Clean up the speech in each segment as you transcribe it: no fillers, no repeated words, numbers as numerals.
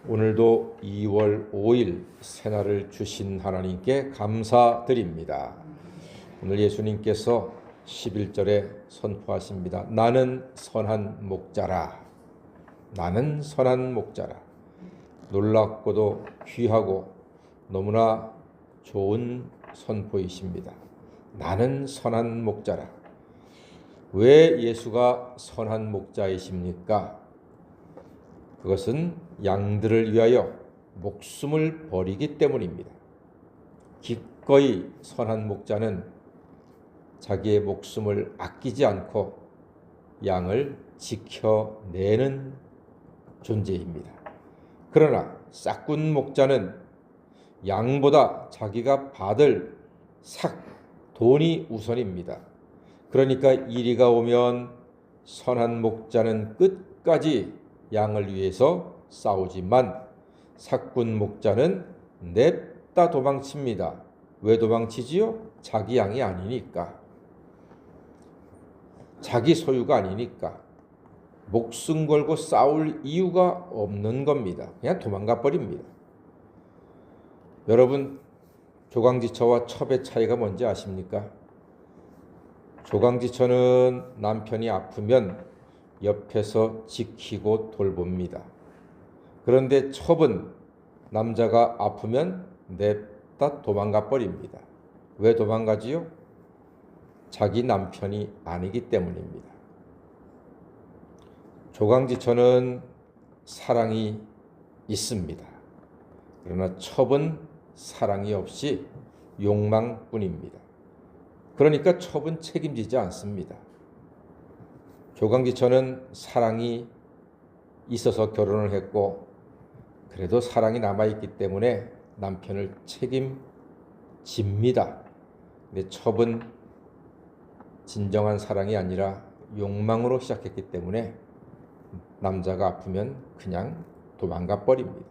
오늘도 2월 5일 새날을 주신 하나님께 감사드립니다. 오늘 예수님께서 11절에 선포하십니다. 나는 선한 목자라. 나는 선한 목자라. 놀랍고도 귀하고 너무나 좋은 선포이십니다. 나는 선한 목자라. 왜 예수가 선한 목자이십니까? 그것은 양들을 위하여 목숨을 버리기 때문입니다. 기꺼이 선한 목자는 자기의 목숨을 아끼지 않고 양을 지켜내는 존재입니다. 그러나 싹군 목자는 양보다 자기가 받을 돈이 우선입니다. 그러니까 이리가 오면 선한 목자는 끝까지 양을 위해서 싸우지만 삭군 목자는 냅다 도망칩니다. 왜 도망치지요? 자기 양이 아니니까. 자기 소유가 아니니까. 목숨 걸고 싸울 이유가 없는 겁니다. 그냥 도망가 버립니다. 여러분, 조강지처와 첩의 차이가 뭔지 아십니까? 조강지처는 남편이 아프면 옆에서 지키고 돌봅니다. 그런데 첩은 남자가 아프면 냅다 도망가 버립니다. 왜 도망가지요? 자기 남편이 아니기 때문입니다. 조강지처는 사랑이 있습니다. 그러나 첩은 사랑이 없이 욕망뿐입니다. 그러니까 첩은 책임지지 않습니다. 조강지처는 사랑이 있어서 결혼을 했고 그래도 사랑이 남아있기 때문에 남편을 책임집니다. 근데 첩은 진정한 사랑이 아니라 욕망으로 시작했기 때문에 남자가 아프면 그냥 도망가 버립니다.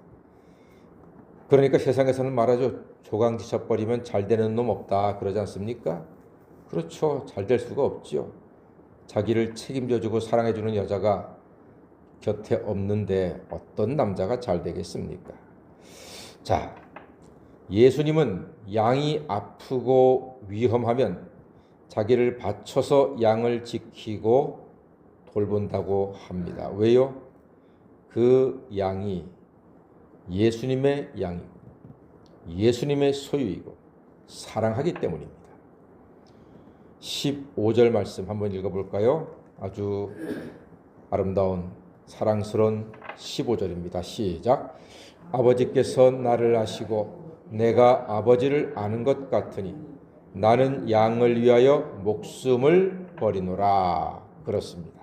그러니까 세상에서는 말하죠. 조강지처 버리면 잘 되는 놈 없다 그러지 않습니까? 그렇죠. 잘 될 수가 없지요. 자기를 책임져주고 사랑해주는 여자가 곁에 없는데 어떤 남자가 잘 되겠습니까? 자, 예수님은 양이 아프고 위험하면 자기를 바쳐서 양을 지키고 돌본다고 합니다. 왜요? 그 양이 예수님의 양이고 예수님의 소유이고 사랑하기 때문입니다. 15절 말씀 한번 읽어볼까요? 아주 아름다운 사랑스러운 15절입니다. 시작. 아버지께서 나를 아시고 내가 아버지를 아는 것 같으니 나는 양을 위하여 목숨을 버리노라. 그렇습니다.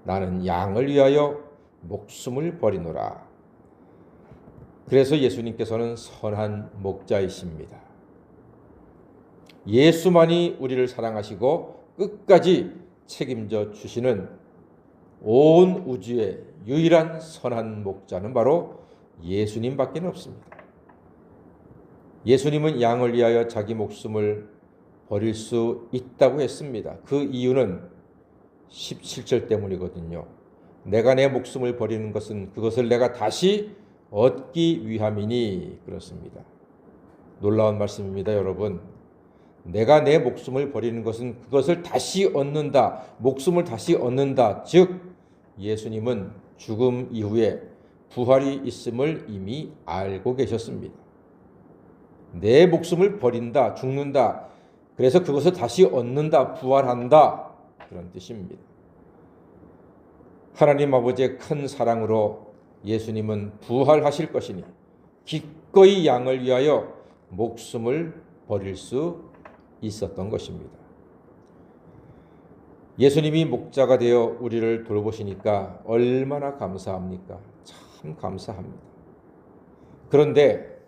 나는 양을 위하여 목숨을 버리노라. 그래서 예수님께서는 선한 목자이십니다. 예수만이 우리를 사랑하시고 끝까지 책임져 주시는 온 우주의 유일한 선한 목자는 바로 예수님밖에 없습니다. 예수님은 양을 위하여 자기 목숨을 버릴 수 있다고 했습니다. 그 이유는 17절 때문이거든요. 내가 내 목숨을 버리는 것은 그것을 내가 다시 얻기 위함이니 그렇습니다. 놀라운 말씀입니다, 여러분. 내가 내 목숨을 버리는 것은 그것을 다시 얻는다. 목숨을 다시 얻는다. 즉 예수님은 죽음 이후에 부활이 있음을 이미 알고 계셨습니다. 내 목숨을 버린다. 죽는다. 그래서 그것을 다시 얻는다. 부활한다. 그런 뜻입니다. 하나님 아버지의 큰 사랑으로 예수님은 부활하실 것이니 기꺼이 양을 위하여 목숨을 버릴 수 있었던 것입니다. 예수님이 목자가 되어 우리를 돌보시니까 얼마나 감사합니까? 참 감사합니다. 그런데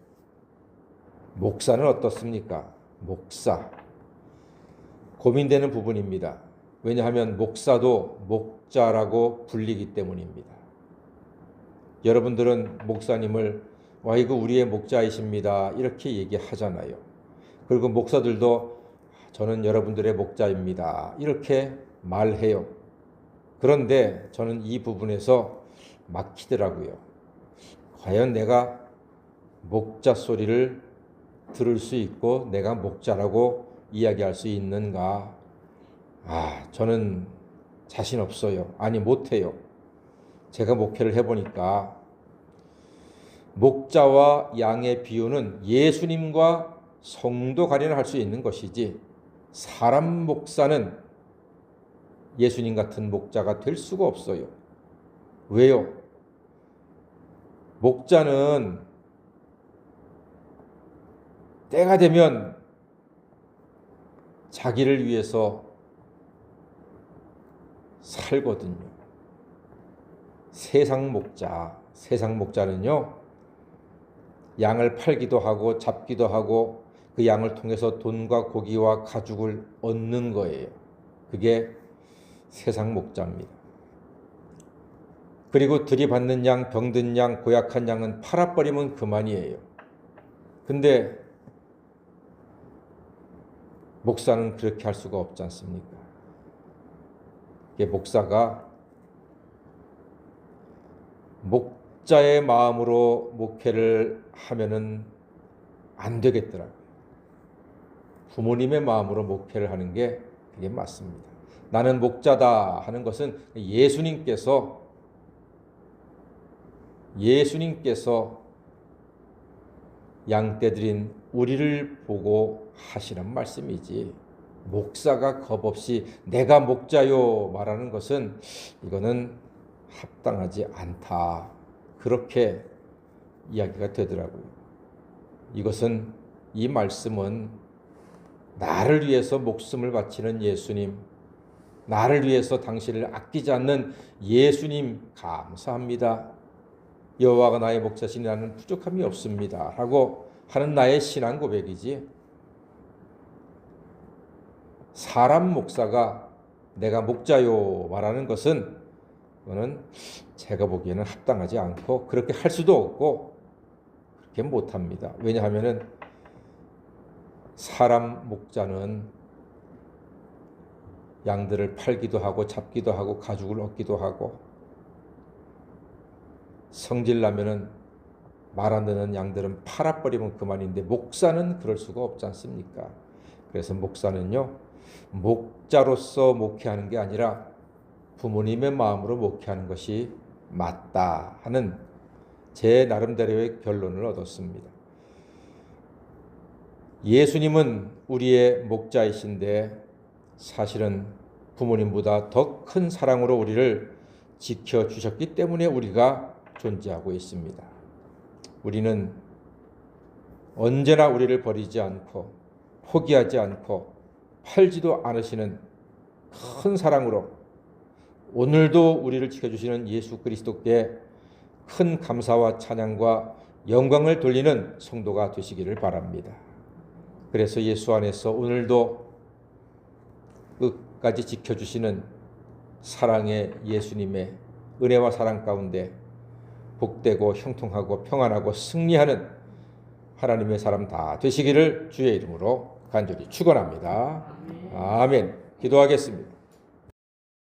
목사는 어떻습니까? 목사. 고민되는 부분입니다. 왜냐하면 목사도 목자라고 불리기 때문입니다. 여러분들은 목사님을 와 이거 우리의 목자이십니다. 이렇게 얘기하잖아요. 그리고 목사들도 저는 여러분들의 목자입니다. 이렇게 말해요. 그런데 저는 이 부분에서 막히더라고요. 과연 내가 목자 소리를 들을 수 있고 내가 목자라고 이야기할 수 있는가? 저는 자신 없어요. 아니, 못해요. 제가 목회를 해보니까 목자와 양의 비유는 예수님과 성도 간에는 할 수 있는 것이지 사람 목사는 예수님 같은 목자가 될 수가 없어요. 왜요? 목자는 때가 되면 자기를 위해서 살거든요. 세상 목자는요, 양을 팔기도 하고 잡기도 하고 그 양을 통해서 돈과 고기와 가죽을 얻는 거예요. 그게 세상 목자입니다. 그리고 들이받는 양, 병든 양, 고약한 양은 팔아버리면 그만이에요. 근데 목사는 그렇게 할 수가 없지 않습니까? 목사가 목자의 마음으로 목회를 하면은 안 되겠더라고요. 부모님의 마음으로 목회를 하는 게 그게 맞습니다. 나는 목자다 하는 것은 예수님께서 양떼들인 우리를 보고 하시는 말씀이지, 목사가 겁없이 내가 목자요 말하는 것은 이거는 합당하지 않다. 그렇게 이야기가 되더라고요. 이 말씀은 나를 위해서 목숨을 바치는 예수님, 나를 위해서 당신을 아끼지 않는 예수님 감사합니다. 여호와가 나의 목자시니 나는 부족함이 없습니다. 라고 하는 나의 신앙 고백이지, 사람 목사가 내가 목자요 말하는 것은 그거는 제가 보기에는 합당하지 않고 그렇게 할 수도 없고 그렇게 못합니다. 왜냐하면 사람 목자는 양들을 팔기도 하고 잡기도 하고 가죽을 얻기도 하고, 성질나면은 말 안 듣는 양들은 팔아버리면 그만인데 목사는 그럴 수가 없지 않습니까? 그래서 목사는요, 목자로서 목회하는 게 아니라 부모님의 마음으로 목회하는 것이 맞다 하는 제 나름대로의 결론을 얻었습니다. 예수님은 우리의 목자이신데 사실은 부모님보다 더 큰 사랑으로 우리를 지켜주셨기 때문에 우리가 존재하고 있습니다. 우리는 언제나 우리를 버리지 않고 포기하지 않고 팔지도 않으시는 큰 사랑으로 오늘도 우리를 지켜주시는 예수 그리스도께 큰 감사와 찬양과 영광을 돌리는 성도가 되시기를 바랍니다. 그래서 예수 안에서 오늘도 끝까지 지켜주시는 사랑의 예수님의 은혜와 사랑 가운데 복되고 형통하고 평안하고 승리하는 하나님의 사람 다 되시기를 주의 이름으로 간절히 축원합니다. 아멘. 기도하겠습니다.